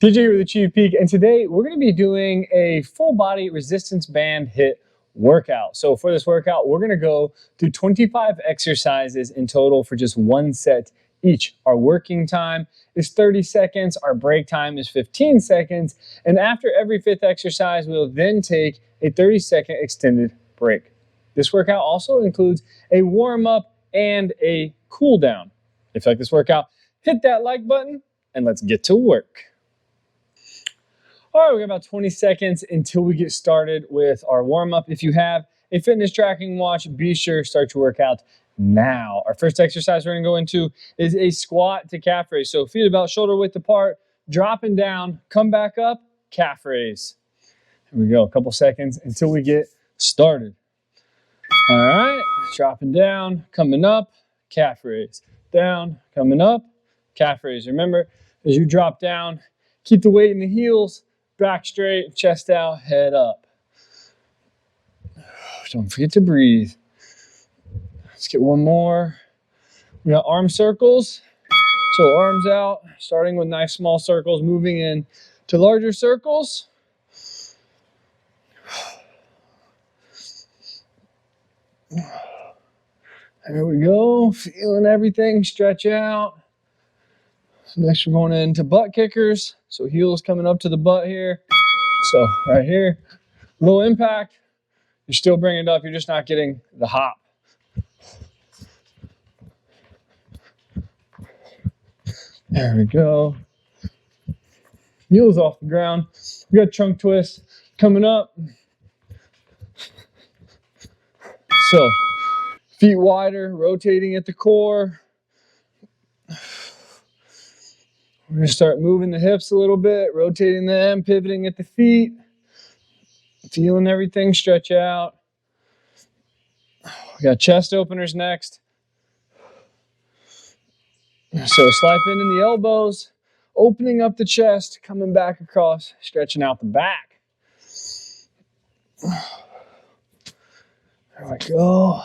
TJ here with Achieve Peak, and today we're going to be doing a full body resistance band HIIT workout. So for this workout, we're going to go through 25 exercises in total for just one set each. Our working time is 30 seconds, our break time is 15 seconds, and after every fifth exercise, we'll then take a 30-second extended break. This workout also includes a warm-up and a cool down. If you like this workout, hit that like button and let's get to work. All right, we got about 20 seconds until we get started with our warm-up. If you have a fitness tracking watch, be sure to start your workout now. Our first exercise we're gonna go into is a squat to calf raise. So feet about shoulder width apart, dropping down, come back up, calf raise. Here we go, a couple seconds until we get started. All right, dropping down, coming up, calf raise. Down, coming up, calf raise. Remember, as you drop down, keep the weight in the heels, back straight, chest out, head up. Don't forget to breathe. Let's get one more. We got arm circles. So arms out, starting with nice small circles, moving in to larger circles. There we go, feeling everything, stretch out. Next, we're going into butt kickers. So heels coming up to the butt here. So right here, low impact. You're still bringing it up. You're just not getting the hop. There we go. Heels off the ground. We got trunk twist coming up. So feet wider, rotating at the core. We're going to start moving the hips a little bit, rotating them, pivoting at the feet, feeling everything stretch out. We got chest openers next. So slide in the elbows, opening up the chest, coming back across, stretching out the back. There we go.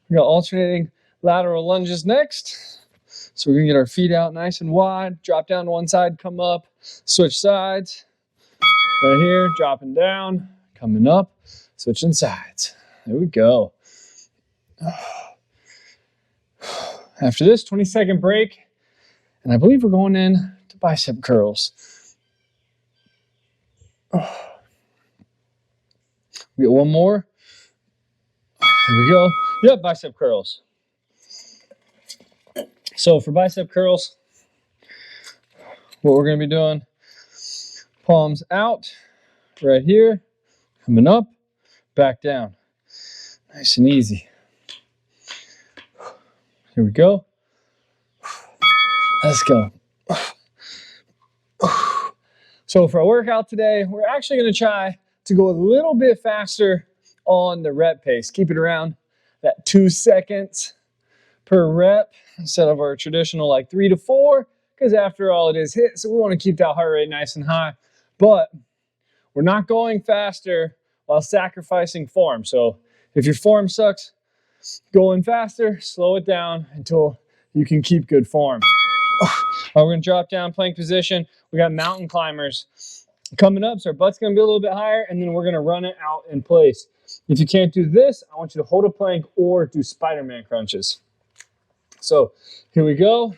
We got alternating lateral lunges next. So we're gonna get our feet out nice and wide, drop down to one side, come up, switch sides. Right here, dropping down, coming up, switching sides. There we go. After this, 20-second break, and I believe we're going in to bicep curls. We get one more. There we go. Yep, bicep curls. So for bicep curls, what we're going to be doing, palms out, right here, coming up, back down. Nice and easy. Here we go. Let's go. So for our workout today, we're actually going to try to go a little bit faster on the rep pace. Keep it around that 2 seconds per rep instead of our traditional like 3 to 4, because after all it is HIIT, so we want to keep that heart rate nice and high. But we're not going faster while sacrificing form. So if your form sucks, going faster, slow it down until you can keep good form. All right, we're going to drop down plank position. We got mountain climbers coming up, so our butt's going to be a little bit higher, and then we're going to run it out in place. If you can't do this, I want you to hold a plank or do Spider-Man crunches. So here we go.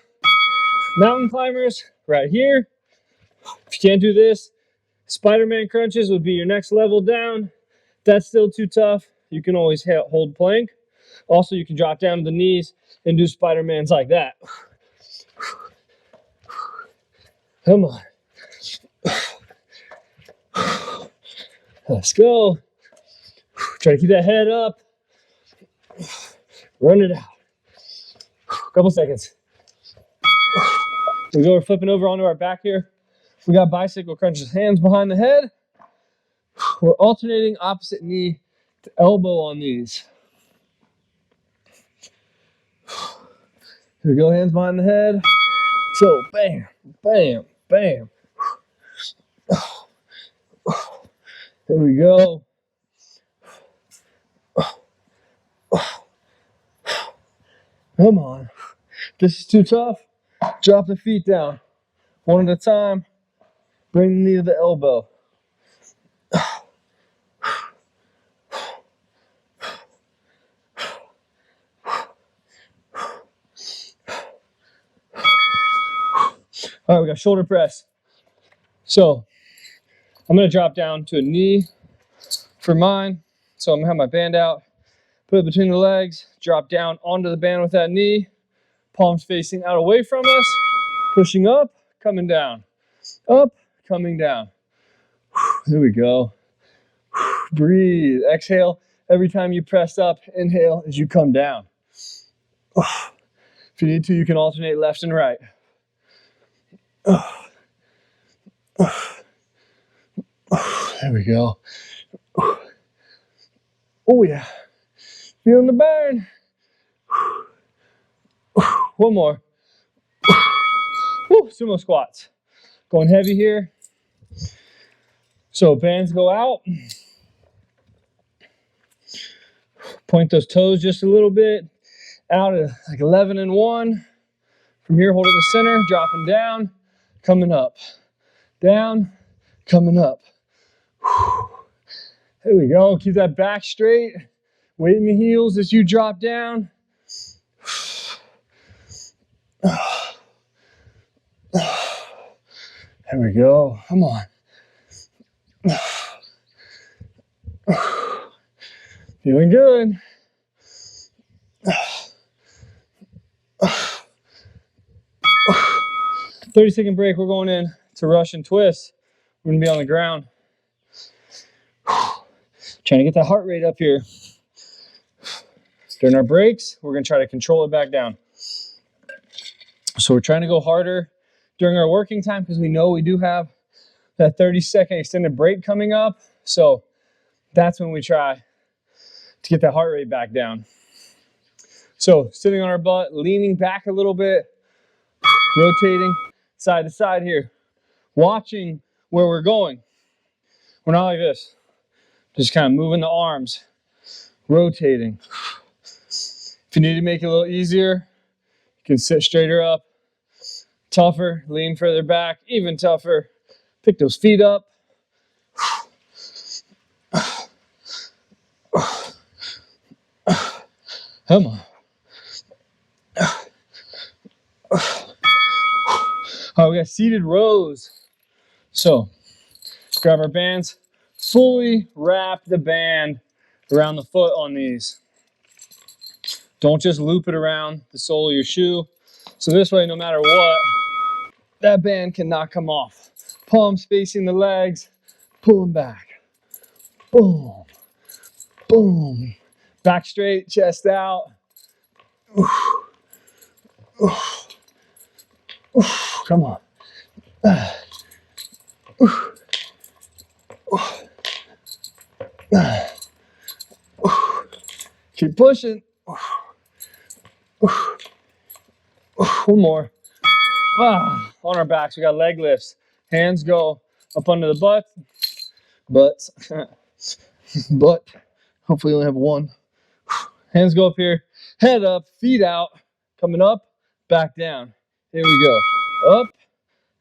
Mountain climbers right here. If you can't do this, Spider-Man crunches would be your next level down. If that's still too tough, you can always hold plank. Also, you can drop down to the knees and do Spider-Mans like that. Come on. Let's go. Try to keep that head up. Run it out. Couple seconds. We go, we're flipping over onto our back here. We got bicycle crunches, hands behind the head. We're alternating opposite knee to elbow on these. Here we go, hands behind the head. So bam, bam, bam. Here we go. Come on. This is too tough. Drop the feet down. One at a time. Bring the knee to the elbow. All right, we got shoulder press. So I'm gonna drop down to a knee for mine. So I'm gonna have my band out, put it between the legs, drop down onto the band with that knee, palms facing out away from us, pushing up, coming down, up, coming down. There we go. Breathe, exhale. Every time you press up, inhale as you come down. If you need to, you can alternate left and right. There we go. Oh yeah, feeling the burn. One more. Sumo squats. Going heavy here. So bands go out. Point those toes just a little bit. Out at like 11 and 1. From here, hold it in the center, dropping down, coming up. Down, coming up. There we go. Keep that back straight. Weight in the heels as you drop down. There we go. Come on. Feeling good. 30-second break. We're going in to Russian twist. We're going to be on the ground. Trying to get that heart rate up here. During our breaks, we're going to try to control it back down. So we're trying to go harder during our working time because we know we do have that 30-second extended break coming up. So that's when we try to get that heart rate back down. So sitting on our butt, leaning back a little bit, rotating side to side here, watching where we're going. We're not like this, just kind of moving the arms, rotating. If you need to make it a little easier, you can sit straighter up, tougher, lean further back, even tougher. Pick those feet up. Come on. All right, we got seated rows. So grab our bands, fully wrap the band around the foot on these. Don't just loop it around the sole of your shoe. So this way, no matter what, that band cannot come off. Palms facing the legs, pull them back. Boom, boom. Back straight, chest out. Come on. Keep pushing. One more. On our backs, we got leg lifts. Hands go up under the butt. Butt. Hopefully you only have one. Hands go up here. Head up, feet out. Coming up, back down. Here we go. Up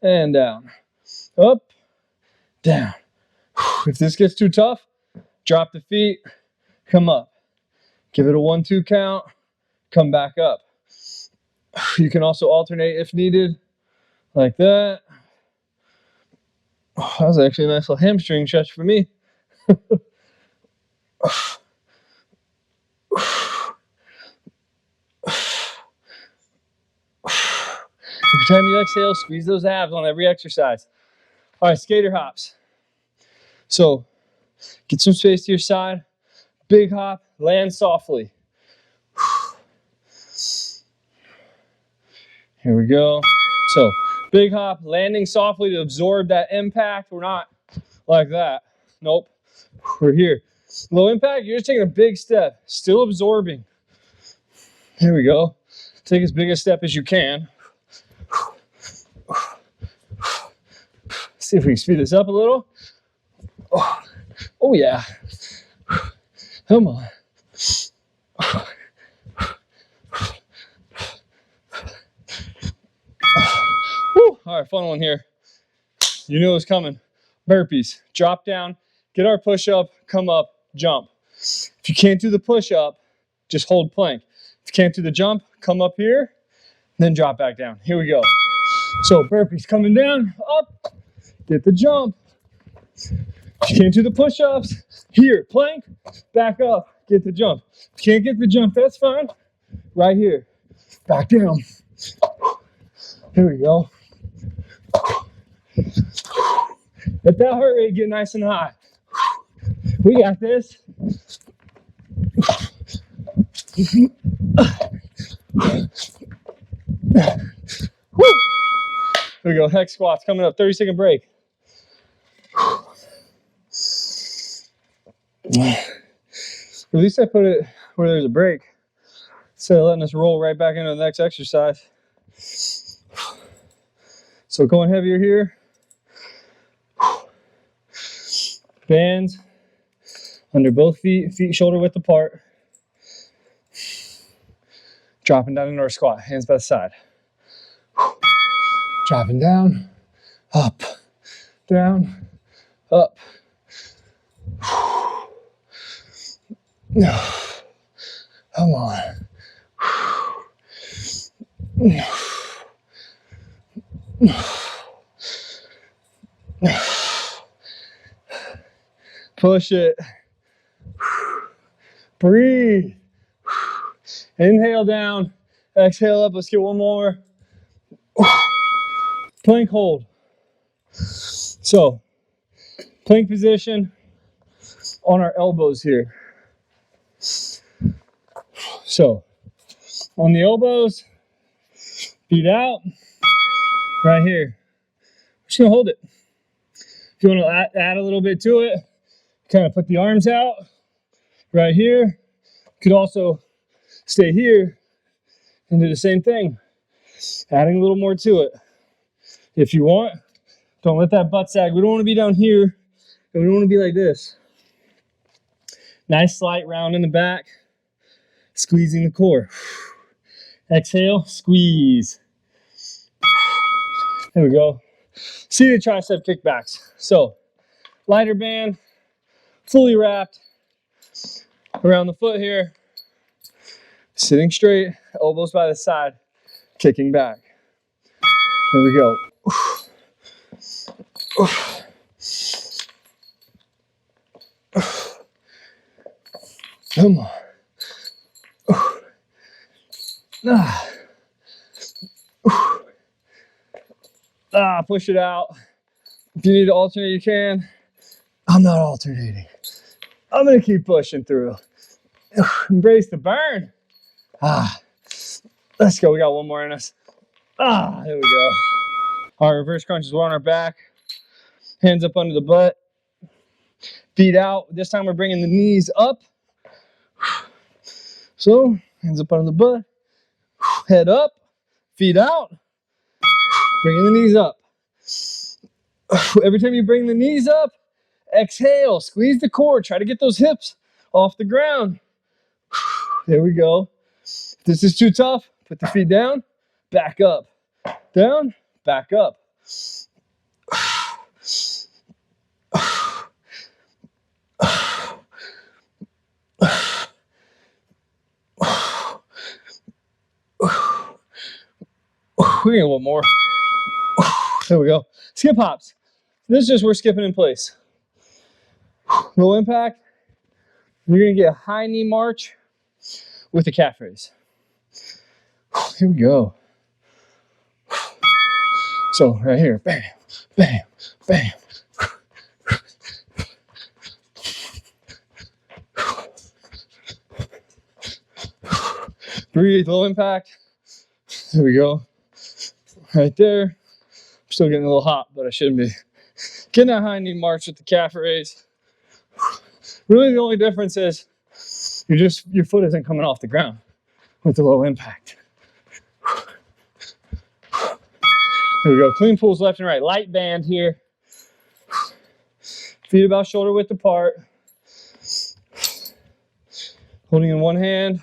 and down. Up, down. If this gets too tough, drop the feet, come up. Give it a 1-2 count, come back up. You can also alternate if needed, like that. That was actually a nice little hamstring stretch for me. Every time you exhale, squeeze those abs on every exercise. All right, skater hops. So get some space to your side. Big hop, land softly. Here we go. So big hop, landing softly to absorb that impact. We're not like that. Nope. We're here. Low impact, you're just taking a big step, still absorbing. Here we go. Take as big a step as you can. See if we can speed this up a little. Oh yeah. Come on. All right, fun one here. You knew it was coming. Burpees. Drop down, get our push up, come up, jump. If you can't do the push up, just hold plank. If you can't do the jump, come up here, then drop back down. Here we go. So burpees coming down, up, get the jump. If you can't do the push-ups, here, plank, back up, get the jump. If you can't get the jump, that's fine. Right here, back down. Here we go. Let that heart rate get nice and high. We got this. Here we go, hex squats coming up, 30-second break. At least I put it where there's a break instead of letting us roll right back into the next exercise. So going heavier here. Bands under both feet, feet shoulder width apart. Dropping down into our squat, hands by the side. Dropping down, up, down, up. Come on. Push it. Breathe. Inhale down. Exhale up. Let's get one more. Plank hold. So, plank position on our elbows here. So, on the elbows, feet out, right here. I'm just gonna hold it. If you want to add a little bit to it, kind of put the arms out right here. You could also stay here and do the same thing, adding a little more to it. If you want, don't let that butt sag. We don't want to be down here, and we don't want to be like this. Nice slight round in the back, squeezing the core. Exhale, squeeze. There we go. Seated tricep kickbacks. So, lighter band, fully wrapped around the foot here. Sitting straight, elbows by the side, kicking back. Here we go. Come on. Push it out. If you need to alternate, you can. I'm not alternating. I'm gonna keep pushing through. Embrace the burn. Let's go. We got one more in us. There we go. Our reverse crunches, we're on our back. Hands up under the butt. Feet out. This time we're bringing the knees up. So, hands up under the butt. Head up. Feet out. Bringing the knees up. Every time you bring the knees up, exhale. Squeeze the core. Try to get those hips off the ground. There we go. If this is too tough, put the feet down. Back up. Down. Back up. We're gonna get one more. There we go. Skip hops. This is just we're skipping in place. Low impact. You're gonna get a high knee march with a calf raise. Here we go. So right here, bam, bam, bam. Breathe, low impact. There we go. Right there. I'm still getting a little hot, but I shouldn't be. Getting that high knee march with the calf raise. Really the only difference is your foot isn't coming off the ground with the low impact. Here we go. Clean pulls left and right. Light band here. Feet about shoulder width apart. Holding in one hand.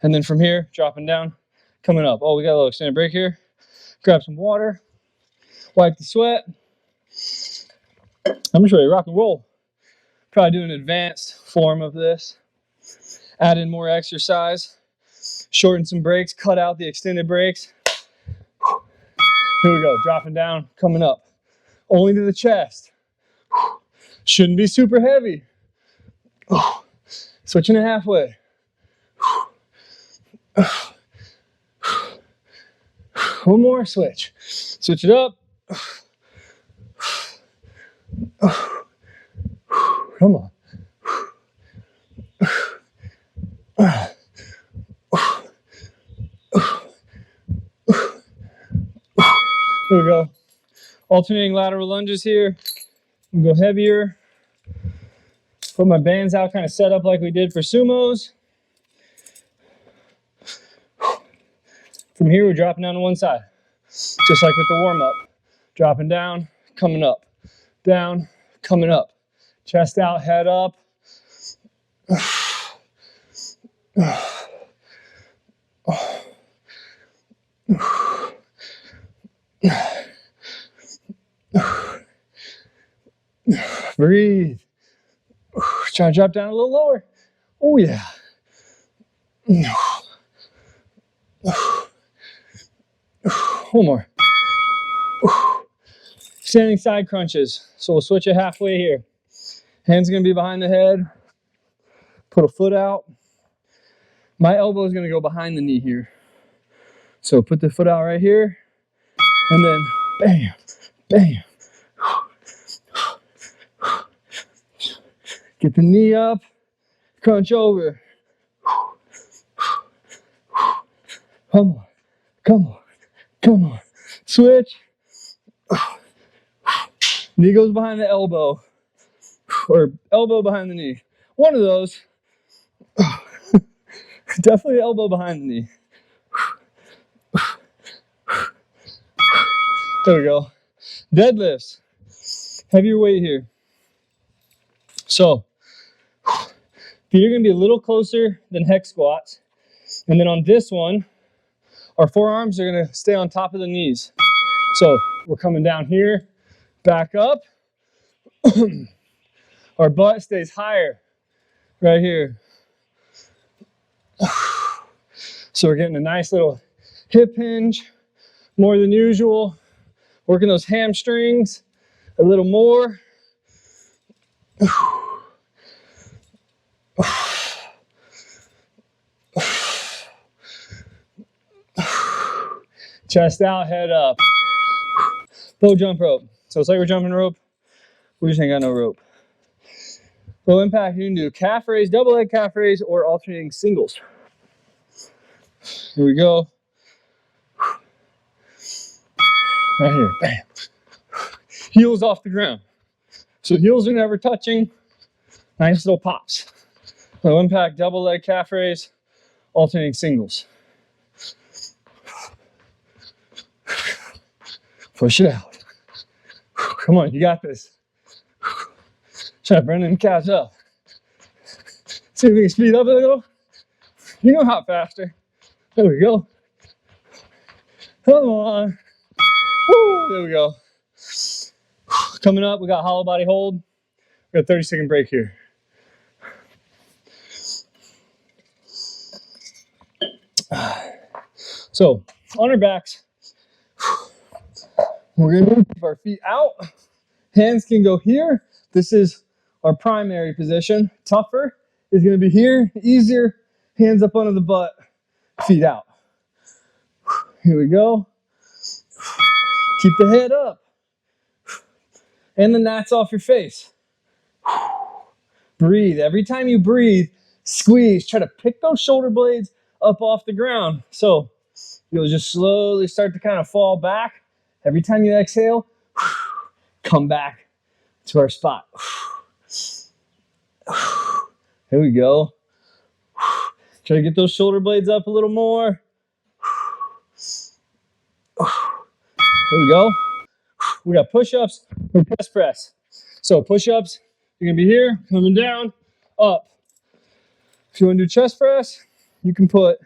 And then from here, dropping down, coming up. Oh, we got a little extended break here. Grab some water. Wipe the sweat. I'm just ready to rock and roll. Probably do an advanced form of this. Add in more exercise. Shorten some breaks, cut out the extended breaks. Here we go, dropping down, coming up. Only to the chest. Shouldn't be super heavy. Switching it halfway. One more switch. Switch it up. Come on. Here we go. Alternating lateral lunges here. Go heavier. Put my bands out, kind of set up like we did for sumos. From here, we're dropping down to one side. Just like with the warm-up. Dropping down, coming up. Down, coming up. Chest out, head up. Breathe. Try to drop down a little lower. Oh yeah. One more. Standing side crunches. So we'll switch it halfway here. Hands gonna be behind the head. Put a foot out. My elbow is gonna go behind the knee here. So put the foot out right here. And then bam, bam. Get the knee up. Crunch over. Come on. Come on. Come on. Switch. Knee goes behind the elbow. Or elbow behind the knee. One of those. Definitely elbow behind the knee. There we go. Deadlifts. Heavier weight here. So, feet are going to be a little closer than hex squats. And then on this one, our forearms are going to stay on top of the knees. So, we're coming down here, back up. Our butt stays higher right here. So we're getting a nice little hip hinge, more than usual. Working those hamstrings a little more. Chest out, head up. Low jump rope. So it's like we're jumping rope. We just ain't got no rope. Low impact, you can do calf raise, double leg calf raise, or alternating singles. Here we go. Right here, bam. Heels off the ground. So heels are never touching. Nice little pops. Low impact, double leg calf raise, alternating singles. Push it out. Come on, you got this. Try to burn them calves up. See if we can speed up a little. You know how faster. There we go. Come on. Woo, there we go. Coming up, we got hollow body hold. We got a 30-second break here. So, on our backs, we're going to keep our feet out. Hands can go here. This is our primary position. Tougher is going to be here. Easier, hands up under the butt, feet out. Here we go. Keep the head up. And the gnats off your face. Breathe. Every time you breathe, squeeze. Try to pick those shoulder blades up off the ground. So you'll just slowly start to kind of fall back. Every time you exhale, come back to our spot. Here we go. Try to get those shoulder blades up a little more. Here we go. We got push-ups or chest press. So push-ups, you're gonna be here, coming down, up. If you wanna do chest press, you can put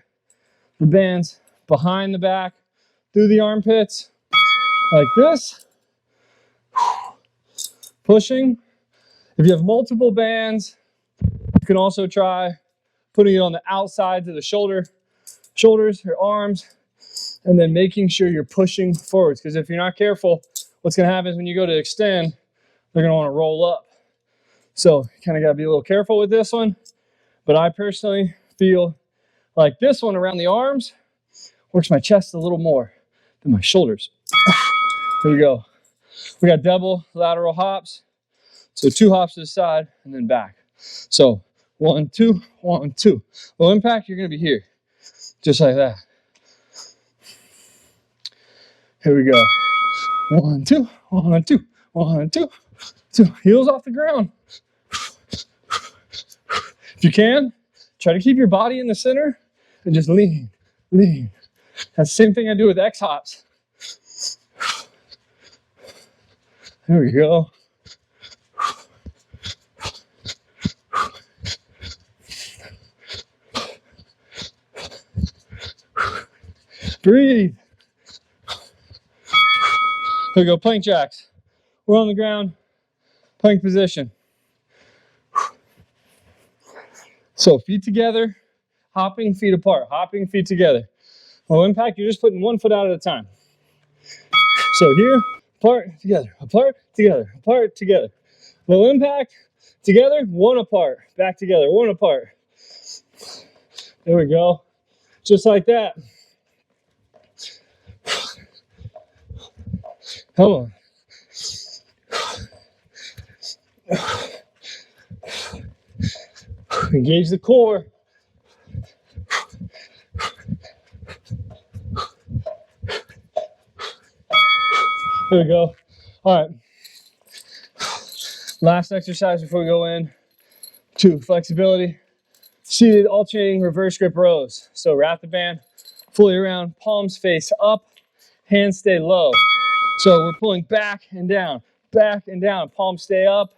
the bands behind the back, through the armpits, like this. pushing. If you have multiple bands, you can also try putting it on the outsides of the shoulders or arms, and then making sure you're pushing forwards. Because if you're not careful, what's going to happen is when you go to extend, they're going to want to roll up. So you kind of got to be a little careful with this one. But I personally feel like this one around the arms works my chest a little more than my shoulders. Here we go. We got double lateral hops. So 2 hops to the side and then back. So 1, 2, 1, 2. Low impact, you're going to be here. Just like that. Here we go. 1, 2, 1, 2, 1, 2, 2. Heels off the ground. If you can, try to keep your body in the center and just lean, lean. That's the same thing I do with X hops. There we go. Breathe. Here we go, plank jacks. We're on the ground, plank position. So feet together, hopping, feet apart, hopping, feet together. Low impact, you're just putting 1 foot out at a time. So here, apart, together, apart, together, apart, together. Low impact, together, 1 apart, back together, 1 apart. There we go. Just like that. Come on. Engage the core. There we go. All right. Last exercise before we go in to flexibility. Seated alternating reverse grip rows. So wrap the band fully around, palms face up, hands stay low. So we're pulling back and down, palms stay up.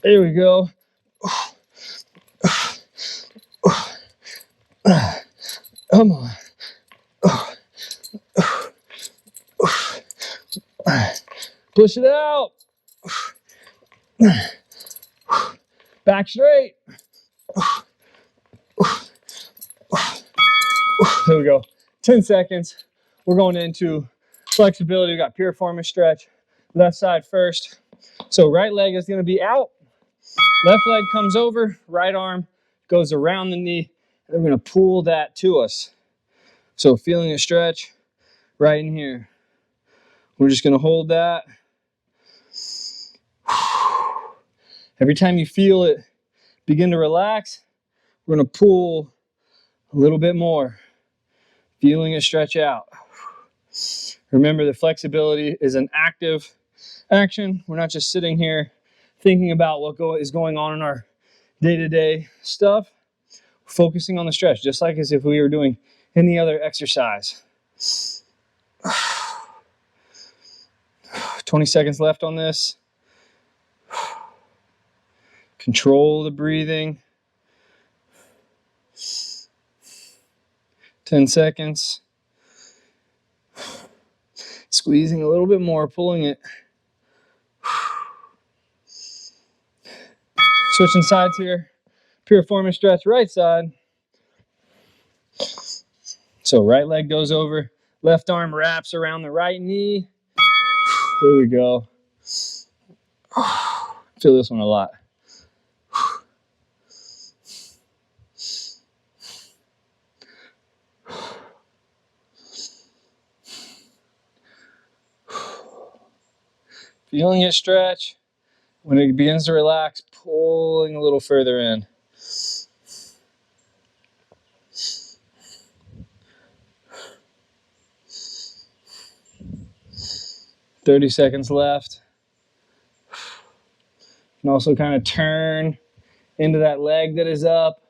There we go. Come on. Push it out. Back straight. There we go. 10 seconds. We're going into flexibility. We got piriformis stretch. Left side first. So right leg is going to be out. Left leg comes over. Right arm goes around the knee. And we're going to pull that to us. So feeling a stretch right in here. We're just going to hold that. Every time you feel it begin to relax, we're going to pull a little bit more. Feeling it stretch out. Remember, the flexibility is an active action. We're not just sitting here thinking about what is going on in our day-to-day stuff. We're focusing on the stretch, just like as if we were doing any other exercise. 20 seconds left on this. Control the breathing. 10 seconds. Squeezing a little bit more, pulling it. Switching sides here. Piriformis stretch, right side. So right leg goes over. Left arm wraps around the right knee. There we go. Feel this one a lot. Feeling it stretch. When it begins to relax, pulling a little further in. "30 seconds left. You can also kind of turn into that leg that is up,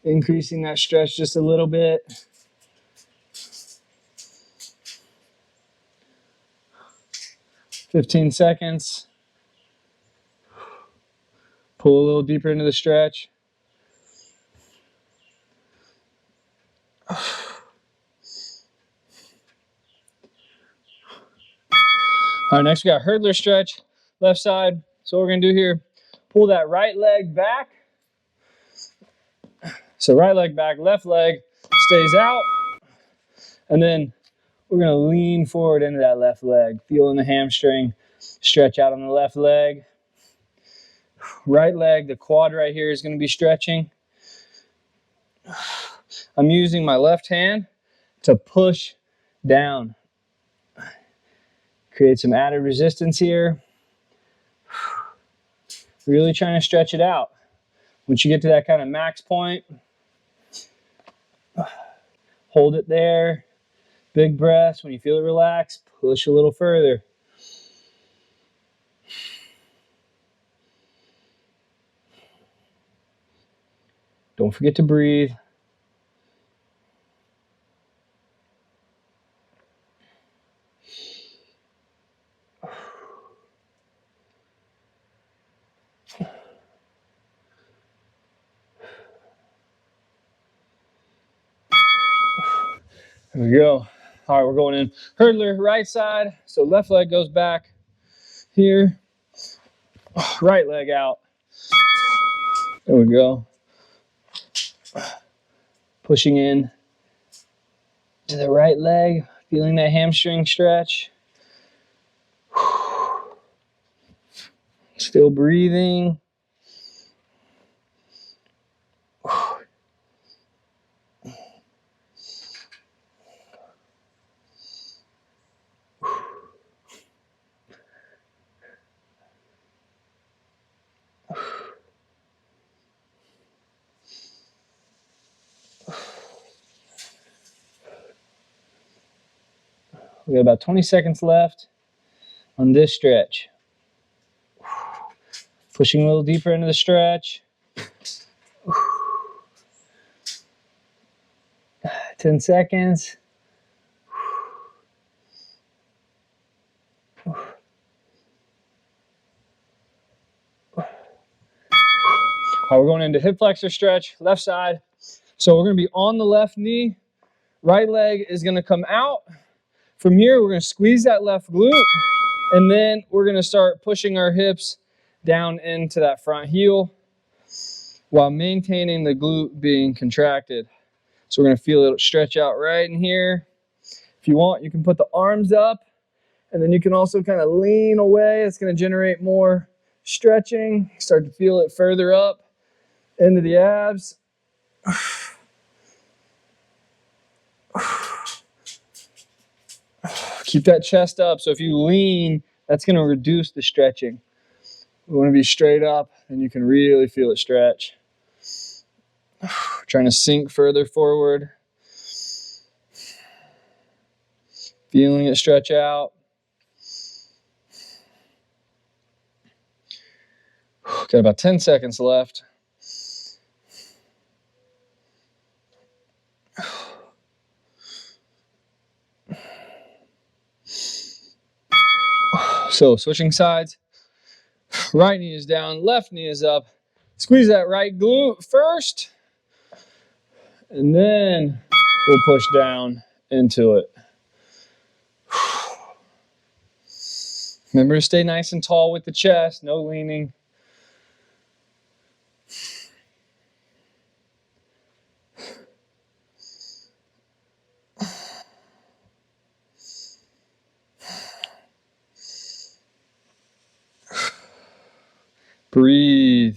increasing that stretch just a little bit. "15 seconds. Pull a little deeper into the stretch. All right, next we got hurdler stretch, left side. So what we're gonna do here, pull that right leg back. So right leg back, left leg stays out. And then we're gonna lean forward into that left leg, feeling the hamstring stretch out on the left leg. Right leg, the quad right here is gonna be stretching. I'm using my left hand to push down. Create some added resistance here. Really trying to stretch it out. Once you get to that kind of max point, hold it there. Big breaths. When you feel it relax, push a little further. Don't forget to breathe. There we go. All right, we're going in hurdler, right side. So left leg goes back here. Right leg out. There we go. Pushing in to the right leg, feeling that hamstring stretch. Still breathing. We got about 20 seconds left on this stretch. Pushing a little deeper into the stretch. 10 seconds. All right, we're going into hip flexor stretch, left side. So we're going to be on the left knee. Right leg is going to come out. From here, we're going to squeeze that left glute. And then we're going to start pushing our hips down into that front heel while maintaining the glute being contracted. So we're going to feel it stretch out right in here. If you want, you can put the arms up, and then you can also kind of lean away. It's going to generate more stretching. Start to feel it further up into the abs. Keep that chest up. So if you lean, that's going to reduce the stretching. We want to be straight up, and you can really feel it stretch. Trying to sink further forward. Feeling it stretch out. Got about 10 seconds left. So switching sides. Right knee is down, left knee is up. Squeeze that right glute first, and then we'll push down into it. Remember to stay nice and tall with the chest, no leaning. Breathe.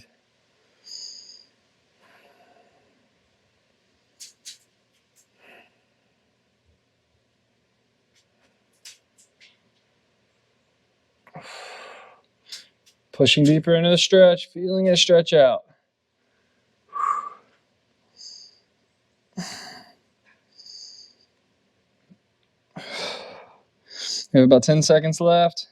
Pushing deeper into the stretch, feeling it stretch out. We have about 10 seconds left.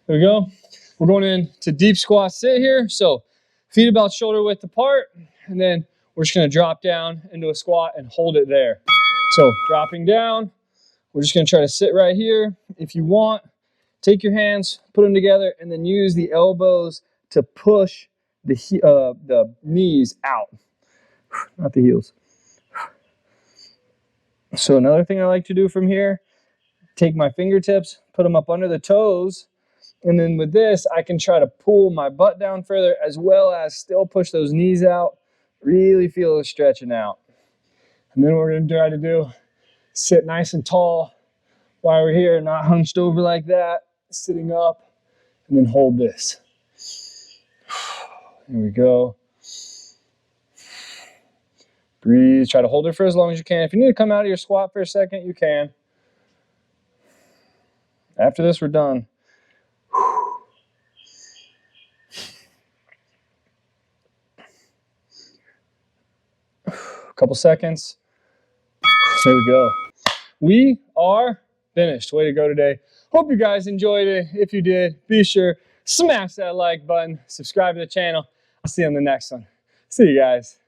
There we go. We're going into deep squat sit here. So feet about shoulder width apart, and then we're just going to drop down into a squat and hold it there. So dropping down, we're just going to try to sit right here. If you want, take your hands, put them together, and then use the elbows to push the knees out, not the heels. So another thing I like to do from here, take my fingertips, put them up under the toes, and then with this, I can try to pull my butt down further as well as still push those knees out. Really feel it stretching out. And then what we're gonna try to do, sit nice and tall while we're here, not hunched over like that, sitting up, and then hold this. Here we go. Breathe, try to hold it for as long as you can. If you need to come out of your squat for a second, you can. After this, we're done. A couple seconds. There we go. We are finished. Way to go today. Hope you guys enjoyed it. If you did, be sure, smash that like button, subscribe to the channel. I'll see you on the next one. See you guys.